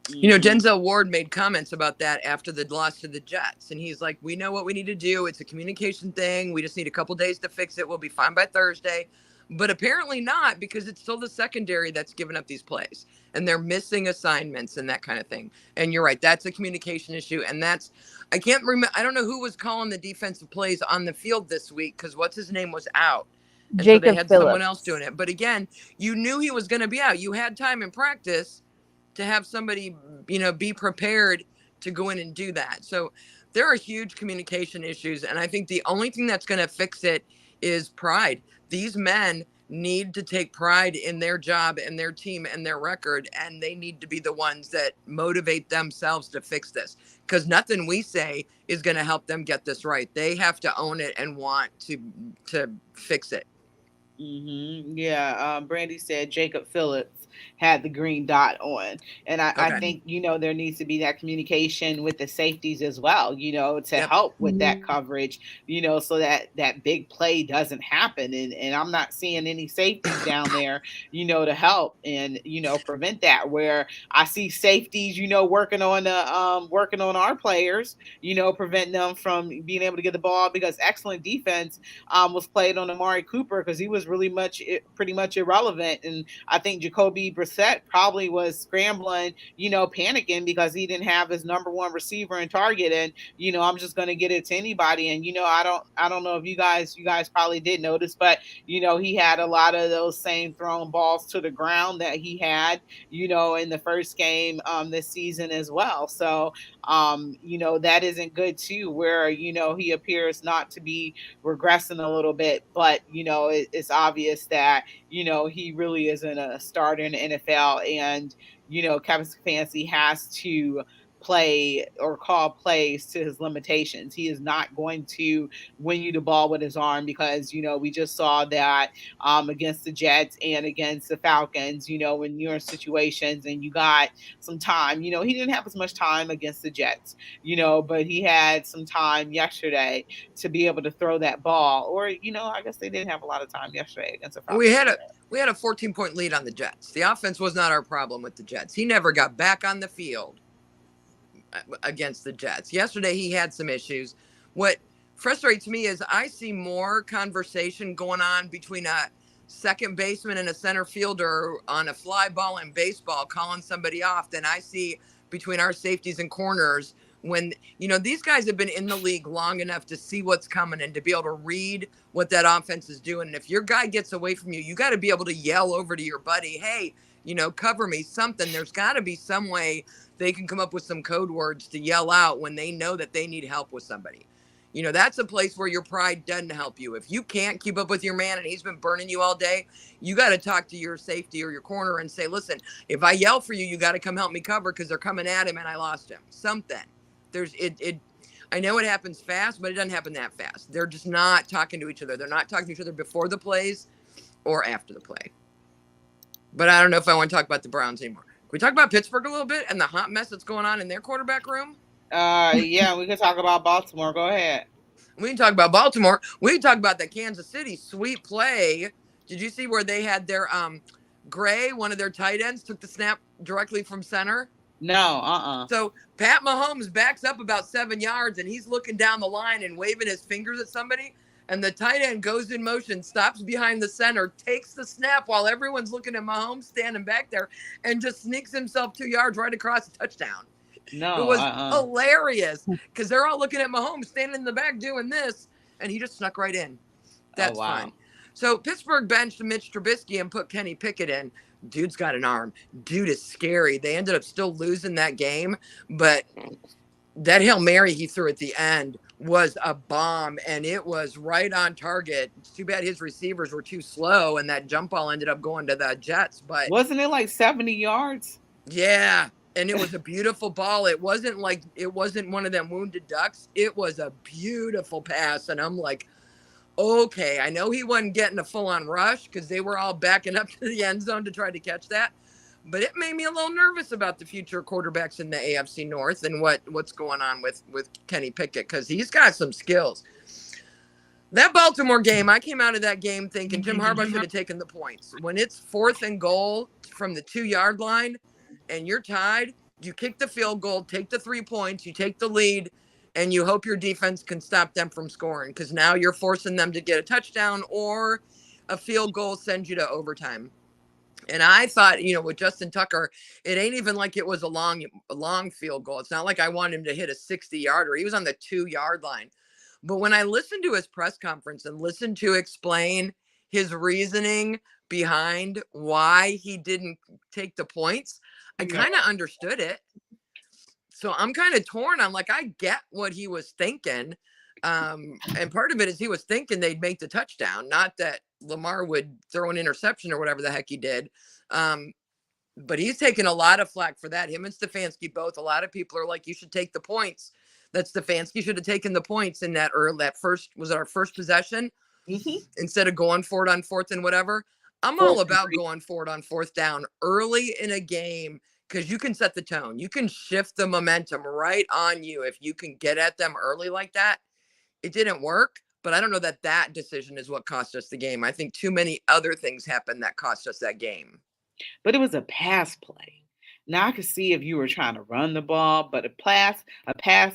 Denzel Ward made comments about that after the loss to the Jets. And he's like, we know what we need to do. It's a communication thing. We just need a couple days to fix it. We'll be fine by Thursday. But apparently not, because it's still the secondary that's giving up these plays. And they're missing assignments and that kind of thing. And you're right. That's a communication issue. And I can't remember. I don't know who was calling the defensive plays on the field this week because what's his name was out. And Jacob so they had Phillips. Someone else doing it. But again, you knew he was going to be out. You had time in practice to have somebody, be prepared to go in and do that. So there are huge communication issues. And I think the only thing that's going to fix it is pride. These men need to take pride in their job and their team and their record, and they need to be the ones that motivate themselves to fix this, because nothing we say is going to help them get this right. They have to own it and want to fix it. Mm-hmm. Yeah. Brandy said Jacob Phillips had the green dot on. And I think, there needs to be that communication with the safeties as well, to help with that coverage, so that big play doesn't happen. And I'm not seeing any safeties down there, to help and, prevent that, where I see safeties, working on our players, preventing them from being able to get the ball, because excellent defense was played on Amari Cooper because he was pretty much irrelevant. And I think Jacoby Jacoby Brissett probably was scrambling, panicking because he didn't have his number one receiver and target. And, I'm just going to get it to anybody. And, I don't know if you guys probably did notice, but, he had a lot of those same thrown balls to the ground that he had, in the first game this season as well. So, that isn't good too, where, he appears not to be regressing a little bit, but, it's obvious that, he really isn't a starter in the NFL. And, Kevin Stefanski has to play or call plays to his limitations. He is not going to win you the ball with his arm because, we just saw that against the Jets and against the Falcons, when you're in situations and you got some time, he didn't have as much time against the Jets, but he had some time yesterday to be able to throw that ball. Or, I guess they didn't have a lot of time yesterday against the Falcons. We had a 14-point lead on the Jets. The offense was not our problem with the Jets. He never got back on the field against the Jets. Yesterday, he had some issues. What frustrates me is I see more conversation going on between a second baseman and a center fielder on a fly ball in baseball calling somebody off than I see between our safeties and corners when, these guys have been in the league long enough to see what's coming and to be able to read what that offense is doing. And if your guy gets away from you, you got to be able to yell over to your buddy, hey, cover me, something. There's got to be some way they can come up with some code words to yell out when they know that they need help with somebody. That's a place where your pride doesn't help you. If you can't keep up with your man and he's been burning you all day, you got to talk to your safety or your corner and say, listen, if I yell for you, you got to come help me cover because they're coming at him and I lost him. Something. I know it happens fast, but it doesn't happen that fast. They're just not talking to each other. They're not talking to each other before the plays or after the play. But I don't know if I want to talk about the Browns anymore. Can we talk about Pittsburgh a little bit and the hot mess that's going on in their quarterback room? Yeah, we can talk about Baltimore. Go ahead. We can talk about Baltimore. We can talk about the Kansas City sweet play. Did you see where they had their Gray, one of their tight ends, took the snap directly from center? No, So Pat Mahomes backs up about 7 yards and he's looking down the line and waving his fingers at somebody. And the tight end goes in motion, stops behind the center, takes the snap while everyone's looking at Mahomes standing back there and just sneaks himself 2 yards right across the touchdown. No, it was hilarious because they're all looking at Mahomes standing in the back doing this, and he just snuck right in. That's fine. So Pittsburgh benched Mitch Trubisky and put Kenny Pickett in. Dude's got an arm. Dude is scary. They ended up still losing that game, but that Hail Mary he threw at the end was a bomb, and it was right on target. It's too bad his receivers were too slow, and that jump ball ended up going to the Jets. But wasn't it like 70 yards? Yeah. And it was a beautiful ball. It wasn't one of them wounded ducks. It was a beautiful pass. And I'm like, okay, I know he wasn't getting a full-on rush because they were all backing up to the end zone to try to catch that. But it made me a little nervous about the future quarterbacks in the AFC North and what's going on with Kenny Pickett because he's got some skills. That Baltimore game, I came out of that game thinking Jim Harbaugh should have taken the points. When it's 4th and goal from the 2-yard line, and you're tied, you kick the field goal, take the 3 points, you take the lead, and you hope your defense can stop them from scoring because now you're forcing them to get a touchdown or a field goal sends you to overtime. And I thought, with Justin Tucker, it ain't even like it was a long field goal. It's not like I wanted him to hit a 60-yarder. He was on the 2-yard line. But when I listened to his press conference and listened to explain his reasoning behind why he didn't take the points, I kind of understood it. So I'm kind of torn. I'm like, I get what he was thinking. And part of it is he was thinking they'd make the touchdown, not that Lamar would throw an interception or whatever the heck he did. But he's taken a lot of flack for that. Him and Stefanski both. A lot of people are like, you should take the points. That Stefanski should have taken the points in that first, was it our first possession? Mm-hmm. Instead of going for it on 4th and whatever. I'm all about going for it on 4th down early in a game because you can set the tone. You can shift the momentum right on you if you can get at them early like that. It didn't work, but I don't know that decision is what cost us the game. I think too many other things happened that cost us that game. But it was a pass play. Now I could see if you were trying to run the ball, but a pass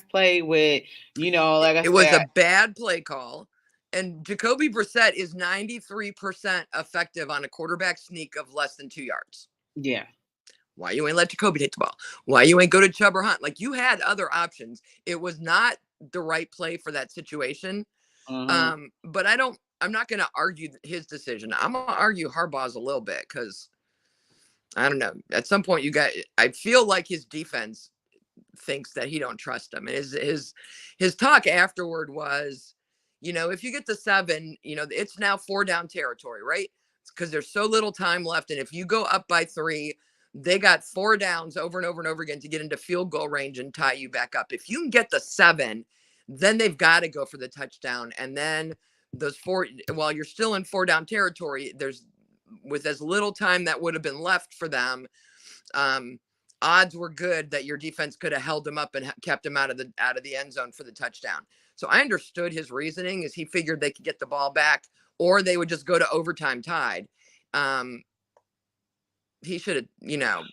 play with, like I said. It was a bad play call. And Jacoby Brissett is 93% effective on a quarterback sneak of less than 2 yards. Yeah. Why you ain't let Jacoby take the ball? Why you ain't go to Chubb or Hunt? Like, you had other options. It was not the right play for that situation. But I'm not going to argue his decision. I'm going to argue Harbaugh's a little bit, because I don't know. At some point, I feel like his defense thinks that he don't trust him. And his talk afterward was, if you get to 7, it's now 4 down territory, right? Because there's so little time left. And if you go up by 3, they got 4 downs over and over and over again to get into field goal range and tie you back up. If you can get the 7, then they've got to go for the touchdown. And then those 4, while you're still in 4 down territory, with as little time that would have been left for them, odds were good that your defense could have held him up and kept him out of the end zone for the touchdown. So I understood his reasoning, is he figured they could get the ball back, or they would just go to overtime tied. He should have,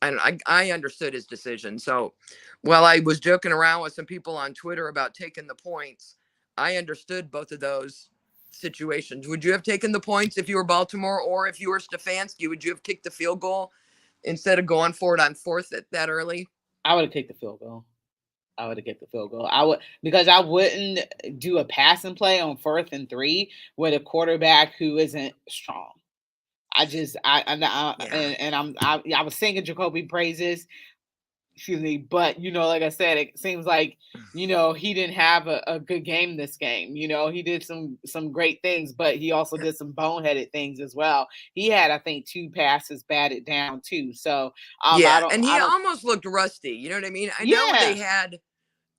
I understood his decision. So while I was joking around with some people on Twitter about taking the points, I understood both of those situations. Would you have taken the points if you were Baltimore, or if you were Stefanski? Would you have kicked the field goal instead of going for it on 4th that early? I would have kicked the field goal. I would, because I wouldn't do a passing play on 4th and 3 with a quarterback who isn't strong. I was singing Jacoby praises. Excuse me, but like I said, it seems like he didn't have a good game this game. He did some great things, but he also did some boneheaded things as well. He had, I think, 2 passes batted down too. So he almost looked rusty. You know what I mean? I know they had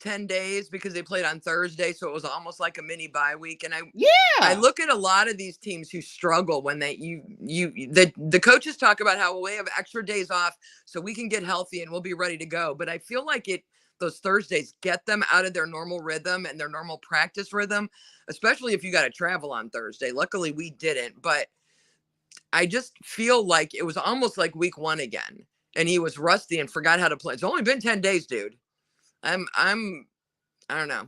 10 days because they played on Thursday, so it was almost like a mini bye week. And I look at a lot of these teams who struggle when the coaches talk about how we have extra days off so we can get healthy and we'll be ready to go. But I feel like those Thursdays get them out of their normal rhythm and their normal practice rhythm, especially if you got to travel on Thursday. Luckily we didn't, but I just feel like it was almost like week 1 again, and he was rusty and forgot how to play. It's only been 10 days, dude. I don't know.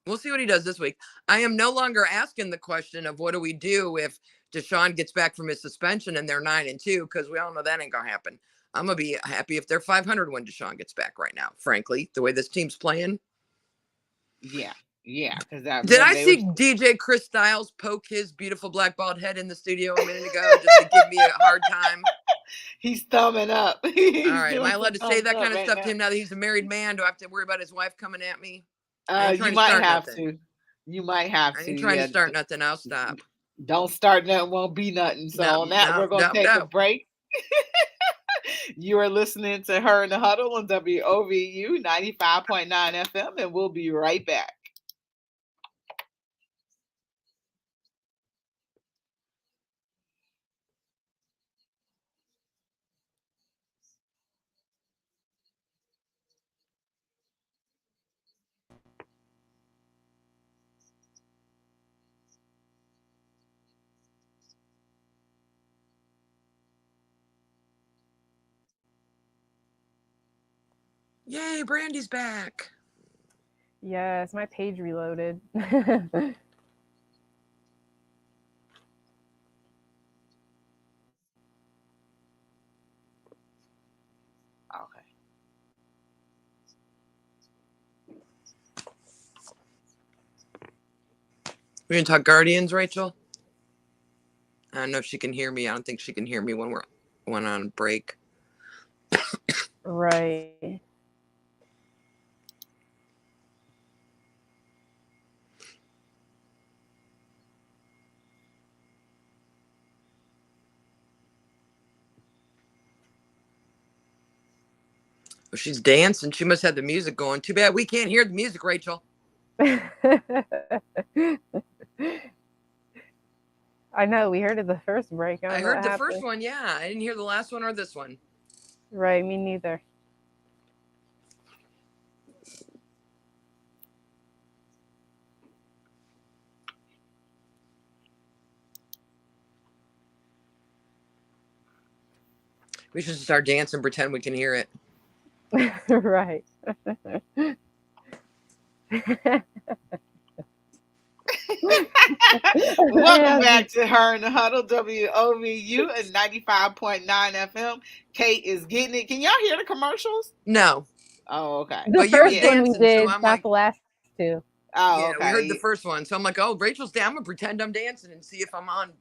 We'll see what he does this week. I am no longer asking the question of what do we do if Deshaun gets back from his suspension and they're 9-2, because we all know that ain't gonna happen. I'm gonna be happy if they're 500 when Deshaun gets back right now. Frankly, the way this team's playing. Yeah. Because did I see DJ Chris Styles poke his beautiful black bald head in the studio a minute ago just to give me a hard time? He's thumbing up. All right, am I allowed to say that kind of stuff to him now that he's a married man? Do I have to worry about his wife coming at me? You might have to. You might have to. I ain't trying to start nothing. I'll stop. Don't start nothing, won't be nothing. So on that, we're going to take a break. You are listening to Her in the Huddle on WOVU 95.9 FM, and we'll be right back. Yay, Brandy's back. Yes, my page reloaded. Okay. We're going to talk Guardians, Rachel? I don't know if she can hear me. I don't think she can hear me when we're on break. Right. Well, she's dancing. She must have the music going. Too bad we can't hear the music, Rachel. I know. We heard it the first break. I heard the first one, yeah. I didn't hear the last one or this one. Right, me neither. We should start dancing, pretend we can hear it. Right. Welcome back to Her in the Huddle, WOVU and 95.9 FM. Kate is getting it. Can y'all hear the commercials? No. Oh, okay. The But you were first one we dancing, did, so I'm not like, the last two. Oh, yeah, okay. we heard the first one. So I'm like, oh, Rachel's down. I'm going to pretend I'm dancing and see if I'm on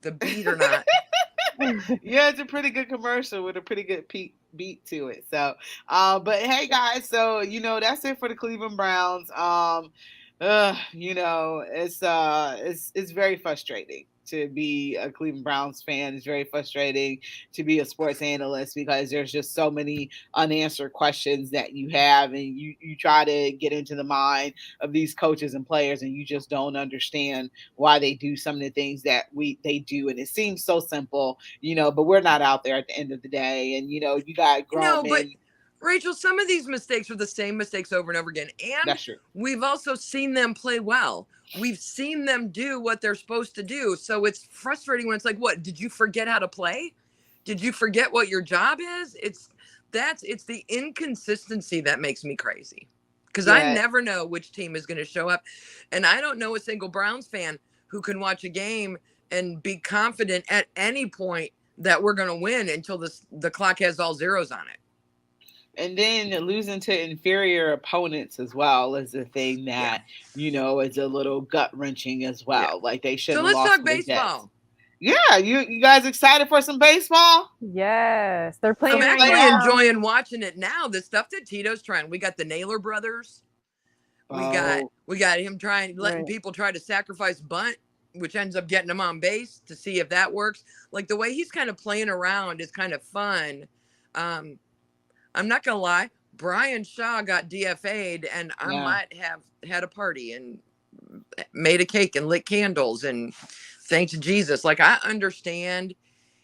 the beat or not. Yeah, it's a pretty good commercial with a pretty good beat to it. So, but hey guys, so that's it for the Cleveland Browns. It's very frustrating to be a Cleveland Browns fan. It's very frustrating to be a sports analyst because there's just so many unanswered questions that you have, and you try to get into the mind of these coaches and players, and you just don't understand why they do some of the things that they do. And it seems so simple, but we're not out there at the end of the day. And you got grown men. But Rachel, some of these mistakes are the same mistakes over and over again. And That's true. We've also seen them play well. We've seen them do what they're supposed to do. So it's frustrating when it's like, what, did you forget how to play? Did you forget what your job is? It's the inconsistency that makes me crazy. Because I never know which team is going to show up. And I don't know a single Browns fan who can watch a game and be confident at any point that we're going to win until the clock has all zeros on it. And then losing to inferior opponents as well is a thing that, is a little gut-wrenching as well. Yeah. Like they shouldn't have lost. So let's talk baseball. Yeah, you guys excited for some baseball? Yes, they're playing. I'm actually enjoying watching it now. The stuff that Tito's trying. We got the Naylor brothers. We got him letting people try to sacrifice bunt, which ends up getting him on base to see if that works. Like the way he's kind of playing around is kind of fun. I'm not gonna lie, Brian Shaw got DFA'd, and I might have had a party and made a cake and lit candles and thanks to Jesus. Like I understand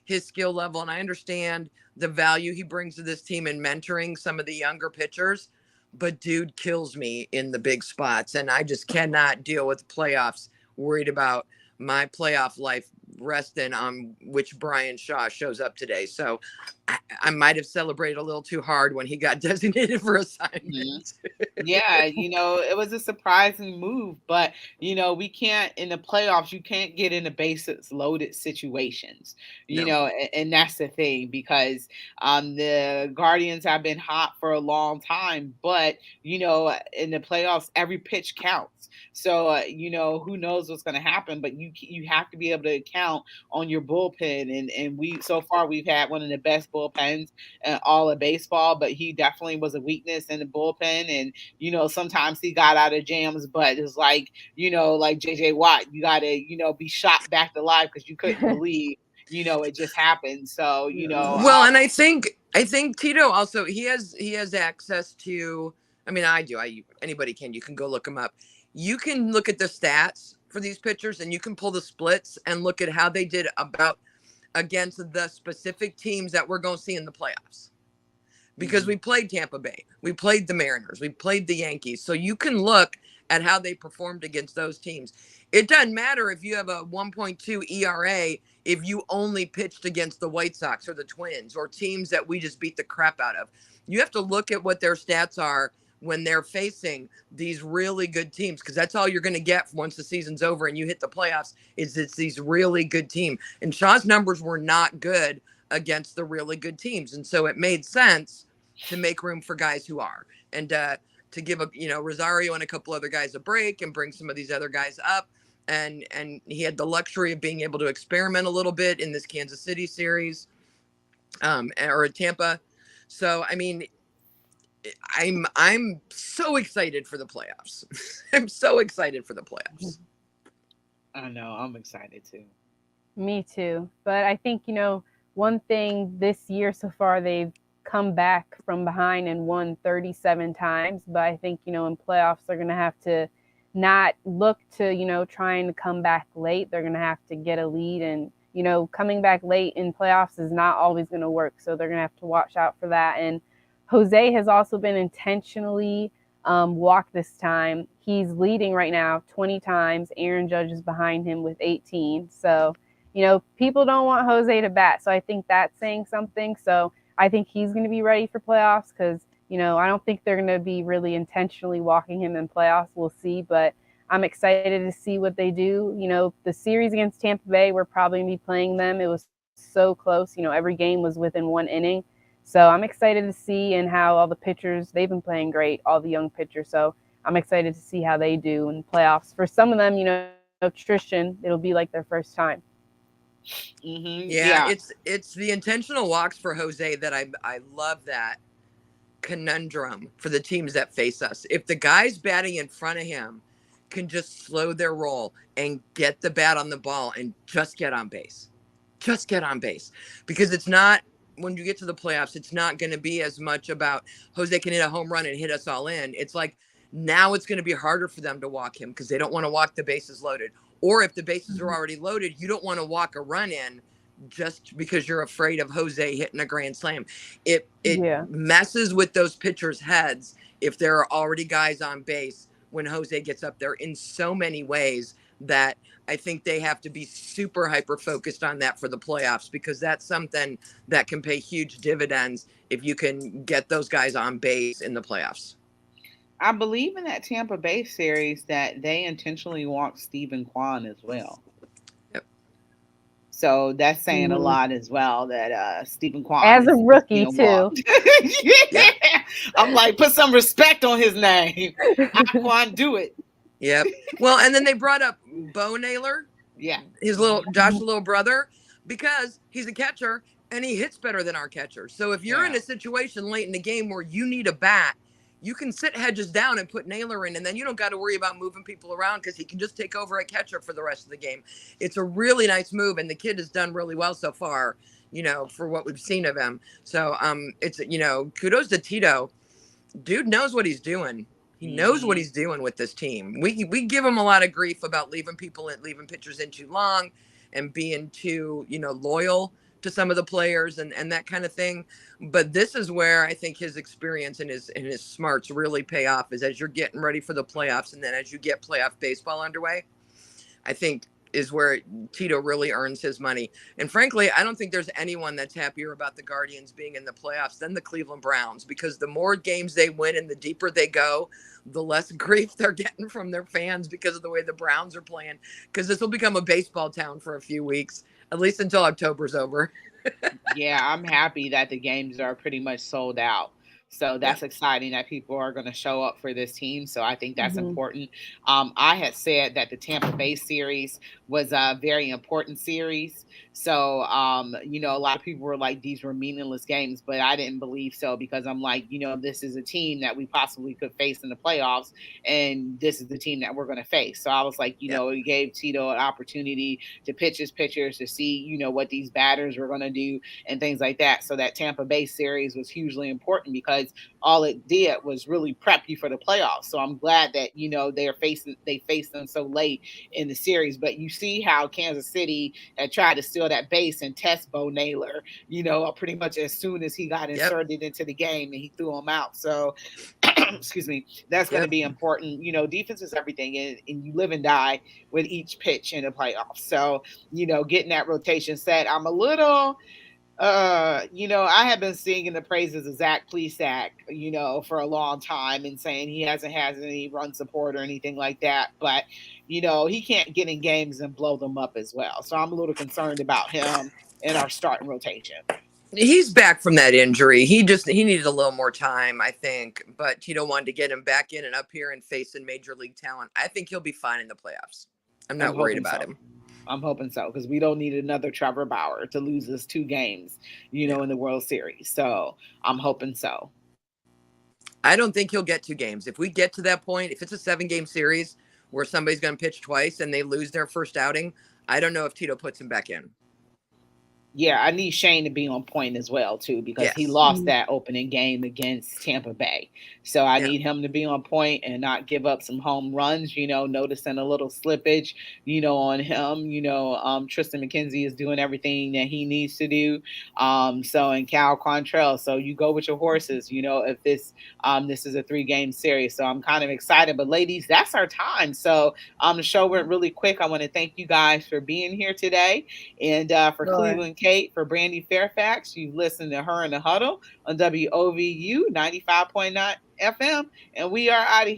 his skill level and I understand the value he brings to this team in mentoring some of the younger pitchers, but dude kills me in the big spots, and I just cannot deal with playoffs worried about my playoff life resting on which Brian Shaw shows up today. So I might have celebrated a little too hard when he got designated for assignment. Yeah, it was a surprising move, but we can't in the playoffs. You can't get into bases loaded situations, and that's the thing because the Guardians have been hot for a long time, but in the playoffs, every pitch counts. So who knows what's going to happen, but you have to be able to count on your bullpen, and we've had one of the best bullpens in all of baseball, but he definitely was a weakness in the bullpen, and sometimes he got out of jams, but it's like like JJ Watt, you got to be shot back to life because you couldn't believe it just happened. So well, and I think Tito also he has access to. I mean, I do. Anybody can. You can go look him up. You can look at the stats for these pitchers, and you can pull the splits and look at how they did against the specific teams that we're going to see in the playoffs. Because we played Tampa Bay, we played the Mariners, we played the Yankees. So you can look at how they performed against those teams. It doesn't matter if you have a 1.2 ERA if you only pitched against the White Sox or the Twins or teams that we just beat the crap out of. You have to look at what their stats are when they're facing these really good teams, because that's all you're going to get once the season's over and you hit the playoffs is it's these really good teams. And Shaw's numbers were not good against the really good teams. And so it made sense to make room for guys who are, and to give Rosario and a couple other guys a break and bring some of these other guys up. And he had the luxury of being able to experiment a little bit in this Kansas City series, or at Tampa. So, I mean, I'm so excited for the playoffs. I'm so excited for the playoffs. I know, I'm excited too. Me too. But I think, one thing this year so far, they've come back from behind and won 37 times. But I think, in playoffs, they're going to have to not look to, trying to come back late. They're going to have to get a lead, and, coming back late in playoffs is not always going to work. So they're going to have to watch out for that. And Jose has also been intentionally walked this time. He's leading right now 20 times. Aaron Judge is behind him with 18. So, people don't want Jose to bat. So I think that's saying something. So I think he's going to be ready for playoffs because, I don't think they're going to be really intentionally walking him in playoffs. We'll see. But I'm excited to see what they do. You know, the series against Tampa Bay, we're probably going to be playing them. It was so close. You know, every game was within one inning. So I'm excited to see and how all the pitchers, they've been playing great, all the young pitchers. So I'm excited to see how they do in the playoffs. For some of them, you know, Tristan, it'll be like their first time. Yeah, it's the intentional walks for Jose that I love that conundrum for the teams that face us. If the guys batting in front of him can just slow their roll and get the bat on the ball and just get on base. Just get on base. Because it's not, when you get to the playoffs, it's not going to be as much about Jose can hit a home run and hit us all in. It's like now it's going to be harder for them to walk him because they don't want to walk the bases loaded. Or if the bases are already loaded, you don't want to walk a run in just because you're afraid of Jose hitting a grand slam. It messes with those pitchers' heads if there are already guys on base when Jose gets up there in so many ways that I think they have to be super hyper focused on that for the playoffs, because that's something that can pay huge dividends if you can get those guys on base in the playoffs. I believe in that Tampa Bay series that they intentionally walked Stephen Kwan as well. Yep. So that's saying a lot as well, that Stephen Kwan as a rookie too. Yeah. I'm like, put some respect on his name. Kwan, do it. Yep. Well, and then they brought up Bo Naylor. Yeah. Josh's little brother, because he's a catcher and he hits better than our catcher. So if you're in a situation late in the game where you need a bat, you can sit Hedges down and put Naylor in, and then you don't got to worry about moving people around because he can just take over at catcher for the rest of the game. It's a really nice move, and the kid has done really well so far, you know, for what we've seen of him. So it's, you know, kudos to Tito. Dude knows what he's doing. He knows what he's doing with this team. We give him a lot of grief about leaving pitchers in too long and being too, you know, loyal to some of the players and that kind of thing. But this is where I think his experience and his smarts really pay off, is as you're getting ready for the playoffs, and then as you get playoff baseball underway, I think is where Tito really earns his money. And frankly, I don't think there's anyone that's happier about the Guardians being in the playoffs than the Cleveland Browns, because the more games they win and the deeper they go, the less grief they're getting from their fans because of the way the Browns are playing, because this will become a baseball town for a few weeks, at least until October's over. Yeah, I'm happy that the games are pretty much sold out. So that's exciting that people are going to show up for this team. So I think that's important. I had said that the Tampa Bay series was a very important series. So, you know, a lot of people were like, these were meaningless games, but I didn't believe so, because I'm like, you know, this is a team that we possibly could face in the playoffs, and this is the team that we're going to face. So I was like, you know, it gave Tito an opportunity to pitch his pitchers, to see, you know, what these batters were going to do and things like that. So that Tampa Bay series was hugely important, because all it did was really prep you for the playoffs. So I'm glad that, you know, they faced them so late in the series. But you see how Kansas City had tried to steal that base and test Bo Naylor, you know, pretty much as soon as he got inserted into the game, and he threw him out. So, excuse me, that's going to be important. You know, defense is everything, and you live and die with each pitch in the playoffs. So, you know, getting that rotation set, I'm a little... you know, I have been singing the praises of Zach Plesac, you know, for a long time, and saying he hasn't had any run support or anything like that. But, you know, he can't get in games and blow them up as well. So I'm a little concerned about him in our starting rotation. He's back from that injury. He needed a little more time, I think. But Tito wanted to get him back in and up here and facing major league talent. I think he'll be fine in the playoffs. I'm not worried about him. I'm hoping so, because we don't need another Trevor Bauer to lose us 2 games, you know, in the World Series. So I'm hoping so. I don't think he'll get 2 games. If we get to that point, if it's a 7-game series where somebody's going to pitch twice and they lose their first outing, I don't know if Tito puts him back in. Yeah, I need Shane to be on point as well, too, because he lost that opening game against Tampa Bay. So I need him to be on point and not give up some home runs, you know, noticing a little slippage, you know, on him. You know, Tristan McKenzie is doing everything that he needs to do. So, and Cal Quantrell. So you go with your horses, you know, if this is a 3-game series. So I'm kind of excited. But ladies, that's our time. So the show went really quick. I want to thank you guys for being here today. And for Cleveland Kate, for Brandy Fairfax, you listen to Her in the Huddle on WOVU 95.9 FM, and we are out of here.